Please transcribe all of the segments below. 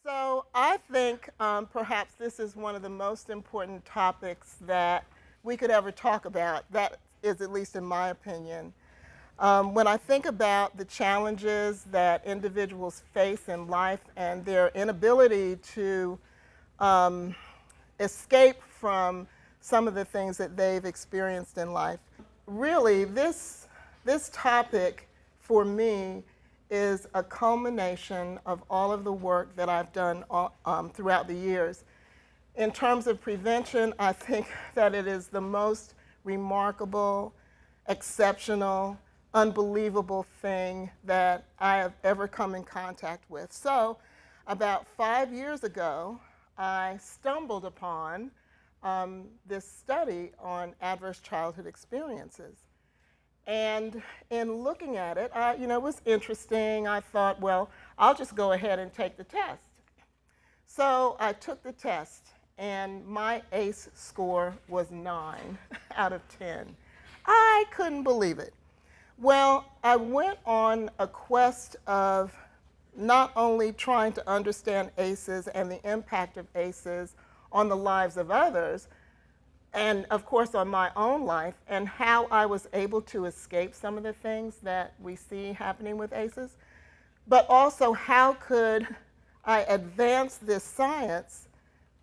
So I think perhaps this is one of the most important topics that we could ever talk about. That is, at least in my opinion. When I think about the challenges that individuals face in life and their inability to escape from some of the things that they've experienced in life, really this topic for me is a culmination of all of the work that I've done throughout the years. In terms of prevention, I think that it is the most remarkable, exceptional, unbelievable thing that I have ever come in contact with. So about 5 years ago, I stumbled upon this study on adverse childhood experiences. And in looking at it, it was interesting. I thought, well, I'll just go ahead and take the test. So I took the test, and my ACE score was 9 out of 10. I couldn't believe it. Well, I went on a quest of not only trying to understand ACEs and the impact of ACEs on the lives of others, and of course on my own life, and how I was able to escape some of the things that we see happening with ACEs, but also how could I advance this science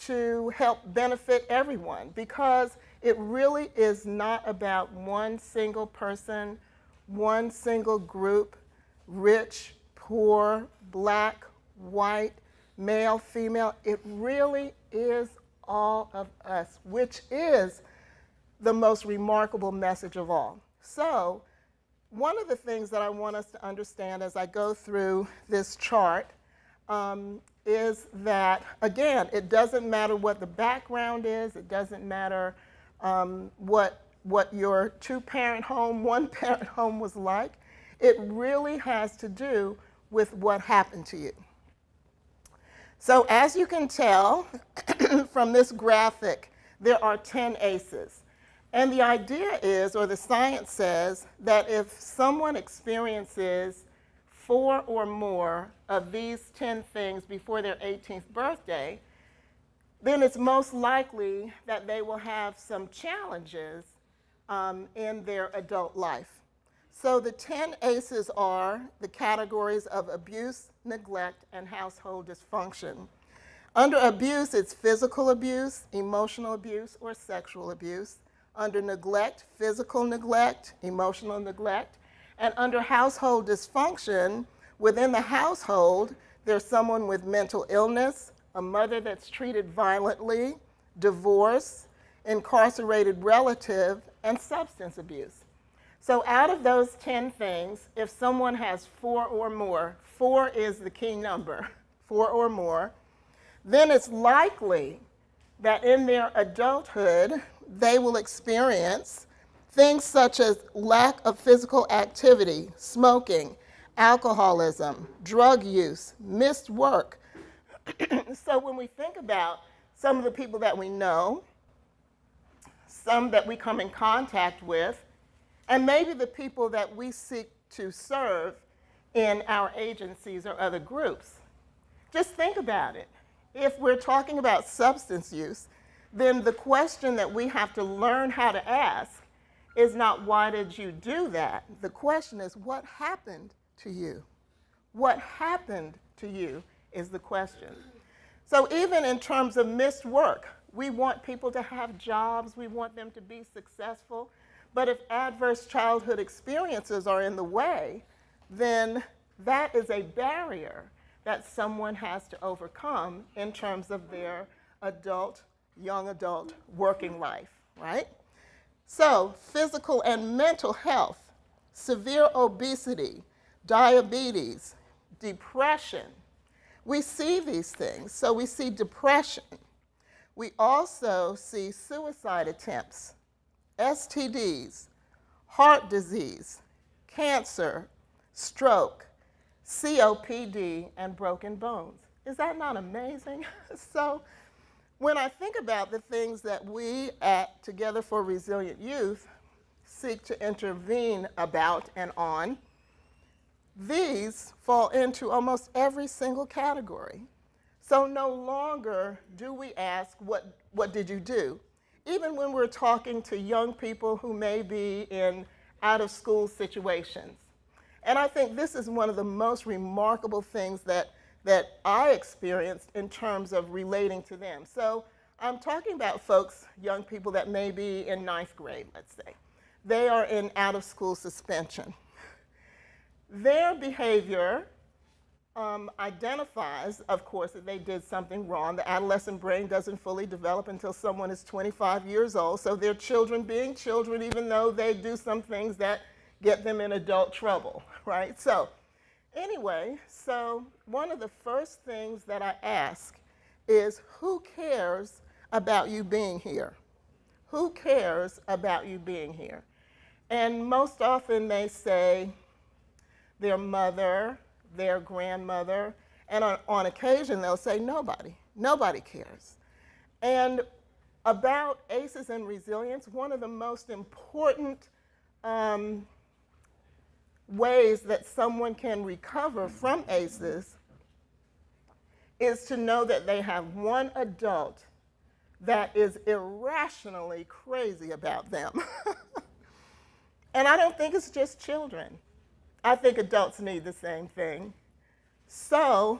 to help benefit everyone, because it really is not about one single person, one single group, rich, poor, black, white, male, female. It really is all of us, which is the most remarkable message of all. So one of the things that I want us to understand as I go through this chart is that, again, it doesn't matter what the background is. It doesn't matter what your two-parent home, one-parent home was like. It really has to do with what happened to you. So as you can tell from this graphic, there are 10 ACEs. And the idea is, or the science says, that if someone experiences 4 or more of these 10 things before their 18th birthday, then it's most likely that they will have some challenges in their adult life. So the 10 ACEs are the categories of abuse, neglect, and household dysfunction. Under abuse, it's physical abuse, emotional abuse, or sexual abuse. Under neglect, physical neglect, emotional neglect. And under household dysfunction, within the household, there's someone with mental illness, a mother that's treated violently, divorce, incarcerated relative, and substance abuse. So out of those 10 things, if someone has 4 or more, 4 is the key number, 4 or more, then it's likely that in their adulthood, they will experience things such as lack of physical activity, smoking, alcoholism, drug use, missed work. So when we think about some of the people that we know, some that we come in contact with, and maybe the people that we seek to serve in our agencies or other groups. Just think about it. If we're talking about substance use, then the question that we have to learn how to ask is not, why did you do that? The question is, what happened to you? What happened to you is the question. So even in terms of missed work, we want people to have jobs, we want them to be successful. But if adverse childhood experiences are in the way, then that is a barrier that someone has to overcome in terms of their adult, young adult working life, right? So physical and mental health, severe obesity, diabetes, depression. We see these things. So we see depression. We also see suicide attempts, STDs, heart disease, cancer, stroke, COPD, and broken bones. Is that not amazing? So when I think about the things that we at Together for Resilient Youth seek to intervene about and on, these fall into almost every single category. So no longer do we ask, what did you do? Even when we're talking to young people who may be in out-of-school situations. And I think this is one of the most remarkable things that I experienced in terms of relating to them. So I'm talking about folks, young people that may be in ninth grade, let's say. They are in out-of-school suspension. Their behavior identifies, of course, that they did something wrong. The adolescent brain doesn't fully develop until someone is 25 years old, so they're children being children, even though they do some things that get them in adult trouble, right? So anyway, so one of the first things that I ask is, who cares about you being here? Who cares about you being here? And most often they say their mother, their grandmother, and on occasion they'll say nobody. Nobody cares. And about ACEs and resilience, one of the most important ways that someone can recover from ACEs is to know that they have one adult that is irrationally crazy about them. And I don't think it's just children. I think adults need the same thing. So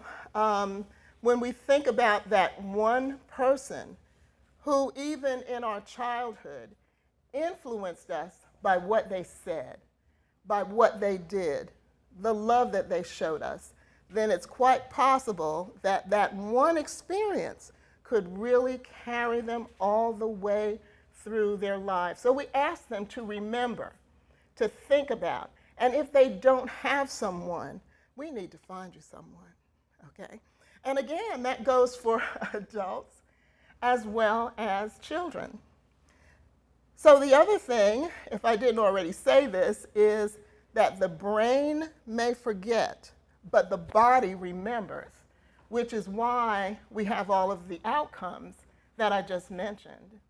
when we think about that one person who, even in our childhood, influenced us by what they said, by what they did, the love that they showed us, then it's quite possible that that one experience could really carry them all the way through their lives. So we ask them to remember, to think about, and if they don't have someone, we need to find you someone, okay? And again, that goes for adults as well as children. So the other thing, if I didn't already say this, is that the brain may forget, but the body remembers, which is why we have all of the outcomes that I just mentioned.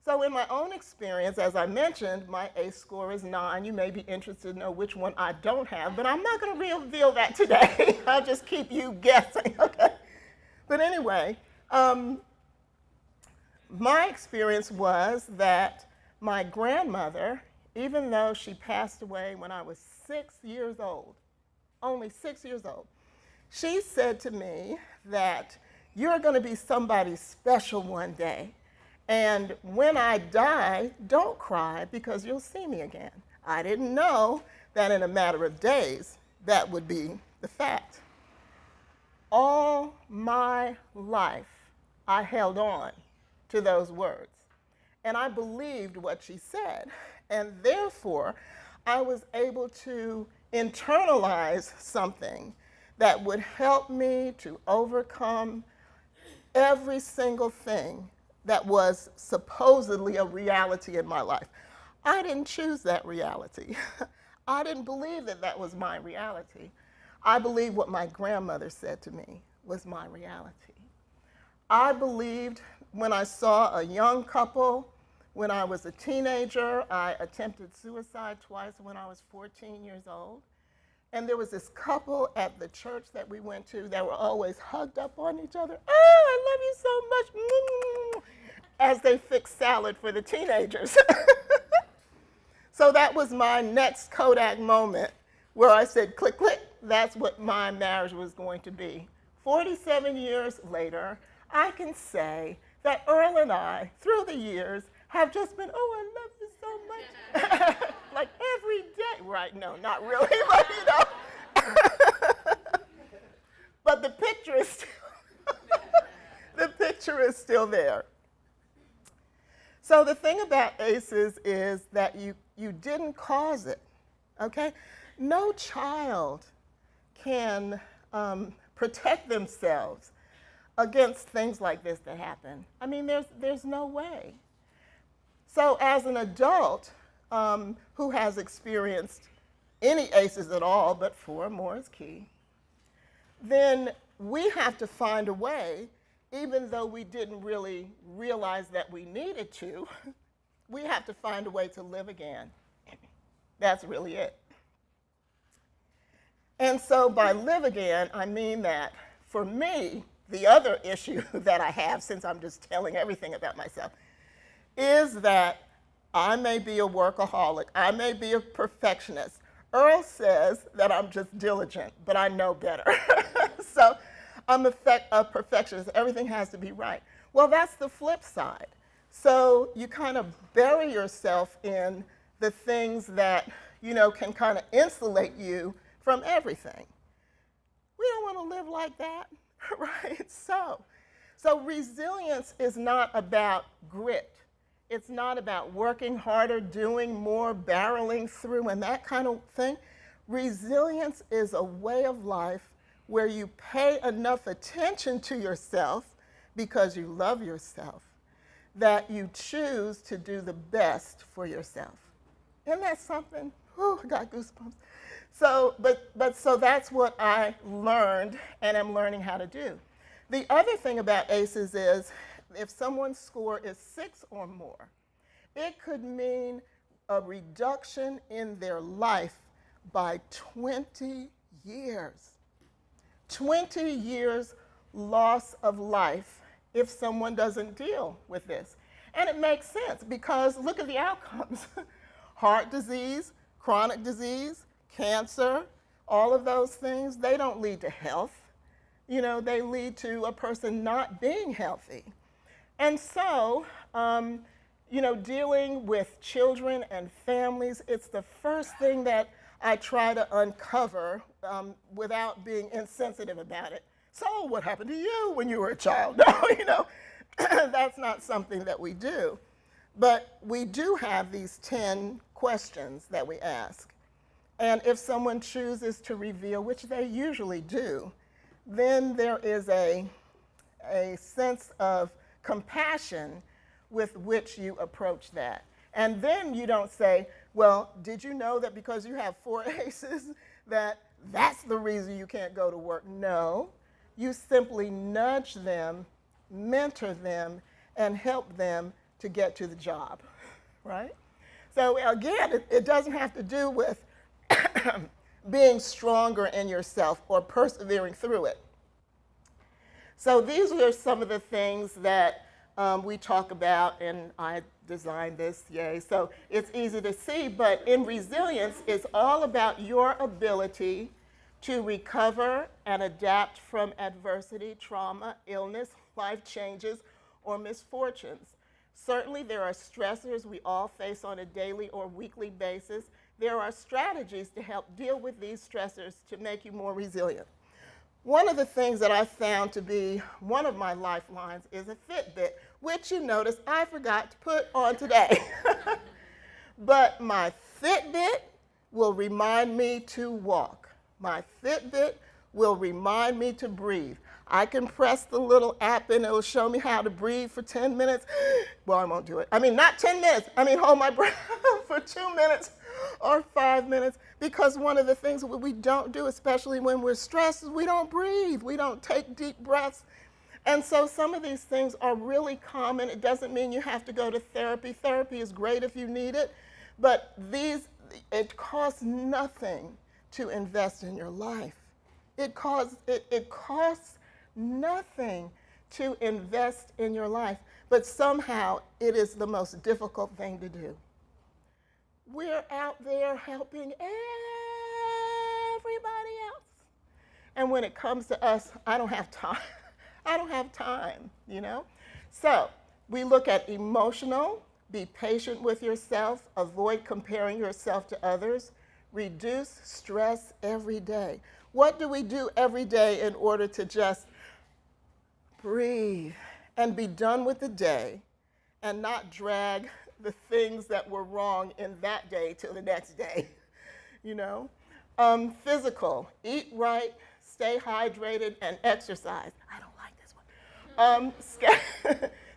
So in my own experience, as I mentioned, my ACE score is 9. You may be interested to know which one I don't have, but I'm not going to reveal that today. I'll just keep you guessing, okay? But anyway, my experience was that my grandmother, even though she passed away when I was 6 years old, only 6 years old, she said to me that you're going to be somebody special one day. And when I die, don't cry because you'll see me again. I didn't know that in a matter of days, that would be the fact. All my life, I held on to those words. And I believed what she said. And therefore, I was able to internalize something that would help me to overcome every single thing that was supposedly a reality in my life. I didn't choose that reality. I didn't believe that that was my reality. I believed what my grandmother said to me was my reality. I believed when I saw a young couple, when I was a teenager, I attempted suicide twice when I was 14 years old. And there was this couple at the church that we went to that were always hugged up on each other. Oh, I love you so much, as they fixed salad for the teenagers. So that was my next Kodak moment where I said, click, click, that's what my marriage was going to be. 47 years later, I can say that Earl and I, through the years, have just been, oh, I love you so much. Like every day. Right, no, not really, but you know. But the picture is still, the picture is still there. So the thing about ACEs is that you didn't cause it, okay? No child can protect themselves against things like this that happen. I mean, there's no way. So as an adult who has experienced any ACEs at all, but 4 or more is key, then we have to find a way, even though we didn't really realize that we needed to, we have to find a way to live again. That's really it. And so by live again, I mean that for me, the other issue that I have, since I'm just telling everything about myself, is that I may be a workaholic. I may be a perfectionist. Earl says that I'm just diligent, but I know better. So I'm a perfectionist. Everything has to be right. Well, that's the flip side. So you kind of bury yourself in the things that, can kind of insulate you from everything. We don't want to live like that, right? So resilience is not about grit. It's not about working harder, doing more, barreling through, and that kind of thing. Resilience is a way of life where you pay enough attention to yourself because you love yourself, that you choose to do the best for yourself. Isn't that something? Whew, I got goosebumps. So that's what I learned and am learning how to do. The other thing about ACEs is if someone's score is 6 or more, it could mean a reduction in their life by 20 years. 20 years loss of life if someone doesn't deal with this. And it makes sense because look at the outcomes. Heart disease, chronic disease, cancer, all of those things, they don't lead to health. They lead to a person not being healthy. And so, dealing with children and families, it's the first thing that I try to uncover without being insensitive about it. So what happened to you when you were a child? No, that's not something that we do. But we do have these 10 questions that we ask. And if someone chooses to reveal, which they usually do, then there is a sense of compassion with which you approach that. And then you don't say, well, did you know that because you have 4 ACEs that's the reason you can't go to work? No, you simply nudge them, mentor them, and help them to get to the job, right? So again, it doesn't have to do with being stronger in yourself or persevering through it. So these are some of the things that we talk about, and I designed this, yay. So it's easy to see, but in resilience, it's all about your ability to recover and adapt from adversity, trauma, illness, life changes, or misfortunes. Certainly, there are stressors we all face on a daily or weekly basis. There are strategies to help deal with these stressors to make you more resilient. One of the things that I found to be one of my lifelines is a Fitbit, which you notice I forgot to put on today. But my Fitbit will remind me to walk. My Fitbit will remind me to breathe. I can press the little app and it will show me how to breathe for 10 minutes. Well, I won't do it. I mean, not 10 minutes. I mean, hold my breath for 2 minutes or 5 minutes, because one of the things we don't do, especially when we're stressed, is we don't breathe. We don't take deep breaths. And so some of these things are really common. It doesn't mean you have to go to therapy. Therapy is great if you need it, but it costs nothing to invest in your life. It costs nothing to invest in your life, but somehow it is the most difficult thing to do. We're out there helping everybody else. And when it comes to us, I don't have time. I don't have time, So we look at emotional, be patient with yourself, avoid comparing yourself to others, reduce stress every day. What do we do every day in order to just breathe and be done with the day and not drag the things that were wrong in that day to the next day? Physical, eat right, stay hydrated, and exercise. I don't like this one.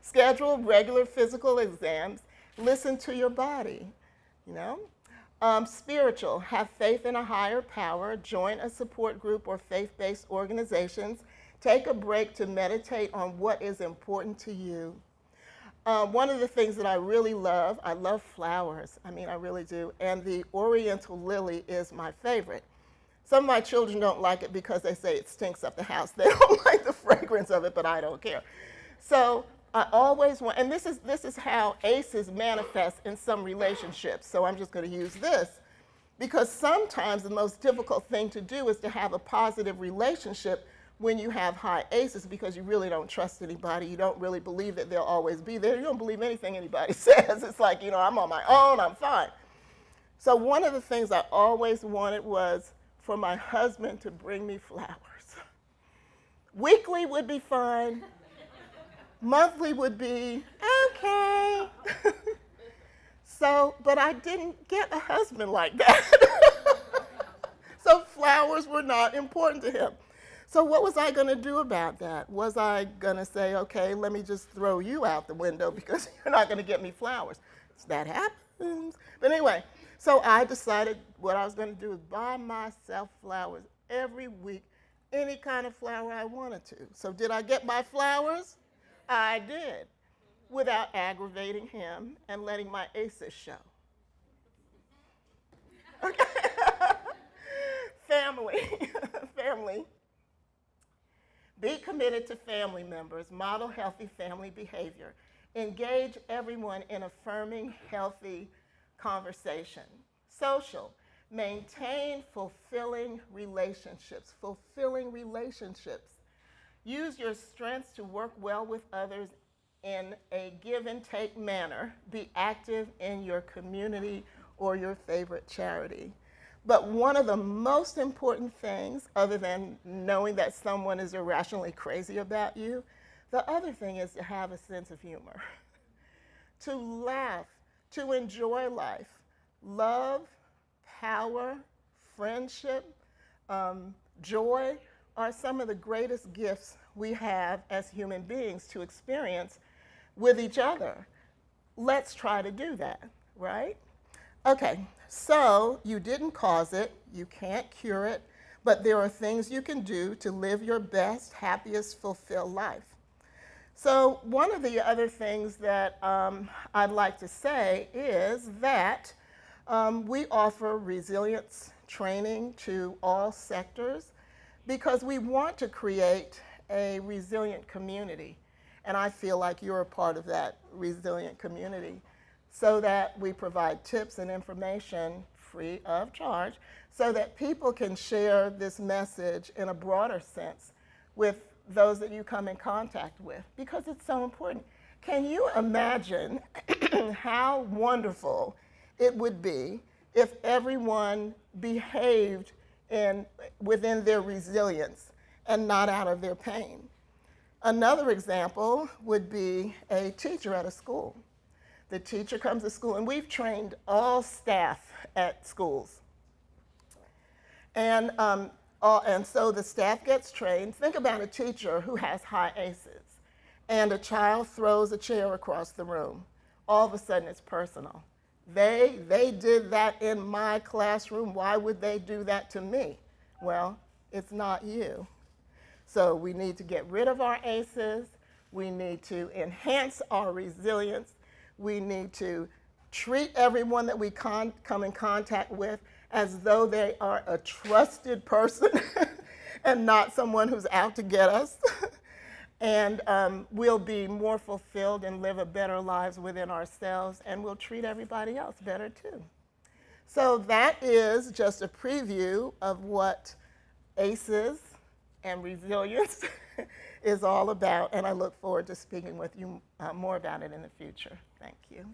Schedule regular physical exams. Listen to your body, Spiritual, have faith in a higher power, join a support group or faith-based organizations, take a break to meditate on what is important to you. One of the things that I really love, I love flowers. I mean, I really do. And the Oriental lily is my favorite. Some of my children don't like it because they say it stinks up the house. They don't like the fragrance of it, but I don't care. So I always want, and this is how ACEs manifest in some relationships. So I'm just going to use this because sometimes the most difficult thing to do is to have a positive relationship when you have high ACEs because you really don't trust anybody. You don't really believe that they'll always be there. You don't believe anything anybody says. It's like, you know, I'm on my own, I'm fine. So one of the things I always wanted was for my husband to bring me flowers. Weekly would be fine. Monthly would be okay. So, but I didn't get a husband like that. So flowers were not important to him. So what was I going to do about that? Was I going to say, okay, let me just throw you out the window because you're not going to get me flowers? That happens. But anyway, so I decided what I was going to do is buy myself flowers every week, any kind of flower I wanted to. So did I get my flowers? I did, without aggravating him and letting my ACEs show. Okay. Family. Be committed to family members, model healthy family behavior, engage everyone in affirming healthy conversation. Social, maintain fulfilling relationships. Use your strengths to work well with others in a give and take manner. Be active in your community or your favorite charity. But one of the most important things, other than knowing that someone is irrationally crazy about you, the other thing is to have a sense of humor, to laugh, to enjoy life. Love, power, friendship, joy are some of the greatest gifts we have as human beings to experience with each other. Let's try to do that, right? Okay, so you didn't cause it, you can't cure it, but there are things you can do to live your best, happiest, fulfilled life. So one of the other things that I'd like to say is that we offer resilience training to all sectors because we want to create a resilient community. And I feel like you're a part of that resilient community, so that we provide tips and information free of charge so that people can share this message in a broader sense with those that you come in contact with, because it's so important. Can you imagine how wonderful it would be if everyone behaved within their resilience and not out of their pain? Another example would be a teacher at a school. The teacher comes to school, and we've trained all staff at schools. And so the staff gets trained. Think about a teacher who has high ACEs, and a child throws a chair across the room. All of a sudden, it's personal. They did that in my classroom. Why would they do that to me? Well, it's not you. So we need to get rid of our ACEs. We need to enhance our resilience. We need to treat everyone that we come in contact with as though they are a trusted person and not someone who's out to get us. And we'll be more fulfilled and live a better lives within ourselves, and we'll treat everybody else better too. So that is just a preview of what ACEs and resilience is all about, and I look forward to speaking with you more about it in the future. Thank you.